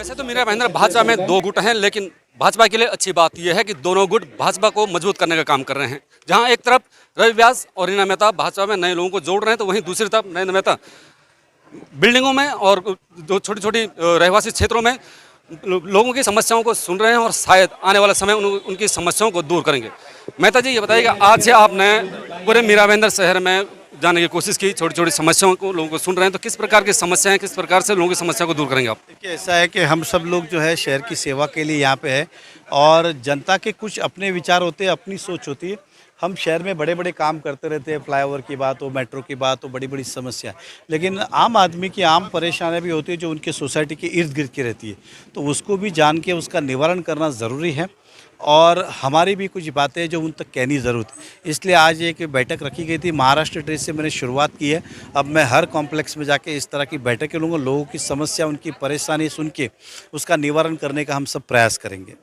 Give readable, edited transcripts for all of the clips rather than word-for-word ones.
वैसे तो मेरा महेंद्र भाजपा में दो गुट हैं, लेकिन भाजपा के लिए अच्छी बात यह है कि दोनों गुट भाजपा को मजबूत करने का काम कर रहे हैं। जहां एक तरफ रवि व्यास और रीना मेहता भाजपा में नए लोगों को जोड़ रहे हैं, तो वहीं दूसरी तरफ नरेंद्र मेहता बिल्डिंगों में और जो छोटी छोटी रहवासी क्षेत्रों में लोगों की समस्याओं को सुन रहे हैं और शायद आने वाला समय उनकी समस्याओं को दूर करेंगे। मेहता जी, ये बताइएगा, आज से आपने पूरे मीरा भाईंदर शहर में जाने की कोशिश की, छोटी छोटी समस्याओं को लोगों को सुन रहे हैं, तो किस प्रकार की समस्याएं, किस प्रकार से लोगों की समस्या को दूर करेंगे आप? देखिए, ऐसा है कि हम सब लोग जो है शहर की सेवा के लिए यहाँ पे है और जनता के कुछ अपने विचार होते हैं, अपनी सोच होती है। हम शहर में बड़े बड़े काम करते रहते हैं, फ्लाईओवर की बात हो, मेट्रो की बात हो, बड़ी बड़ी समस्या, लेकिन आम आदमी की आम परेशानियाँ भी होती है जो उनके सोसाइटी के इर्द गिर्द की रहती है, तो उसको भी जान के उसका निवारण करना ज़रूरी है और हमारी भी कुछ बातें जो उन तक कहनी ज़रूरत है। इसलिए आज एक बैठक रखी गई थी। महाराष्ट्र ट्रेड से मैंने शुरुआत की है। अब मैं हर कॉम्प्लेक्स में जाके इस तरह की बैठकें लूँगा, लोगों की समस्या, उनकी परेशानी सुन के उसका निवारण करने का हम सब प्रयास करेंगे।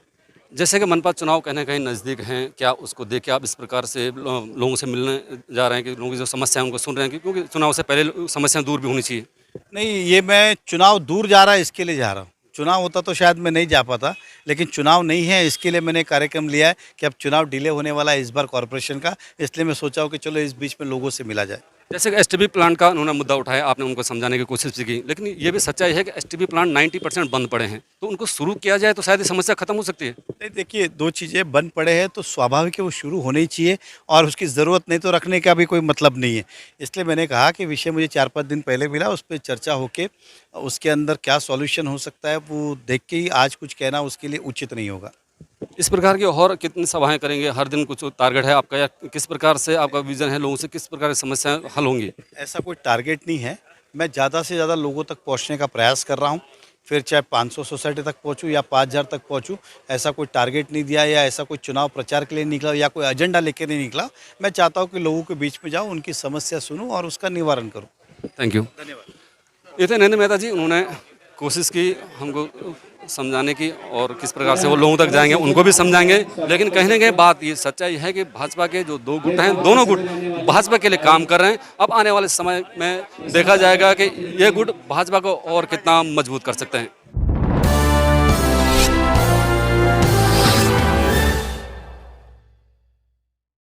जैसे कि मनपा चुनाव कहीं ना कहीं नज़दीक हैं, क्या उसको देख के आप इस प्रकार से लोगों से मिलने जा रहे हैं कि लोगों की जो समस्या है उनको सुन रहे हैं, क्योंकि चुनाव से पहले समस्याएं दूर भी होनी चाहिए? नहीं, ये मैं चुनाव दूर जा रहा है इसके लिए जा रहा हूँ। चुनाव होता तो शायद मैं नहीं जा पाता, लेकिन चुनाव नहीं है इसके लिए मैंने कार्यक्रम लिया है कि अब चुनाव डिले होने वाला है इस बार कॉरपोरेशन का, इसलिए मैं सोचा हूँ कि चलो इस बीच में लोगों से मिला जाए। जैसे कि एसटीपी प्लांट का उन्होंने मुद्दा उठाया, आपने उनको समझाने की कोशिश भी की, लेकिन ये भी सच्चाई है कि एसटीपी प्लांट 90% बंद पड़े हैं, तो उनको शुरू किया जाए तो शायद ये समस्या खत्म हो सकती है। नहीं, देखिए, दो चीज़ें बंद पड़े हैं तो स्वाभाविक है वो शुरू होने ही चाहिए और उसकी ज़रूरत नहीं तो रखने का भी कोई मतलब नहीं है। इसलिए मैंने कहा कि विषय मुझे 4-5 दिन पहले मिला, उस पर चर्चा होके उसके अंदर क्या सॉल्यूशन हो सकता है वो देख के ही आज कुछ कहना उसके लिए उचित नहीं होगा। इस प्रकार की और कितनी सभाएं करेंगे? हर दिन कुछ टारगेट है आपका, या किस प्रकार से आपका विजन है, लोगों से किस प्रकार की समस्याएं हल होंगी? ऐसा कोई टारगेट नहीं है, मैं ज़्यादा से ज़्यादा लोगों तक पहुंचने का प्रयास कर रहा हूं, फिर चाहे 500 सोसाइटी तक पहुंचूं या 5000 तक पहुंचूं, ऐसा कोई टारगेट नहीं दिया या ऐसा कोई चुनाव प्रचार के लिए निकला या कोई एजेंडा लेकर नहीं निकला। मैं चाहता हूं कि लोगों के बीच में जाऊं, उनकी समस्या सुनूं और उसका निवारण करूँ। Thank you. धन्यवाद। ये थे नरेंद्र मेहता जी, उन्होंने कोशिश की हमको समझाने की और किस प्रकार से वो लोगों तक जाएंगे उनको भी समझाएंगे, लेकिन कहीं ना कहीं बात ये सच्चाई है कि भाजपा के जो दो गुट हैं, दोनों गुट भाजपा के लिए काम कर रहे हैं। अब आने वाले समय में देखा जाएगा कि ये गुट भाजपा को और कितना मजबूत कर सकते हैं।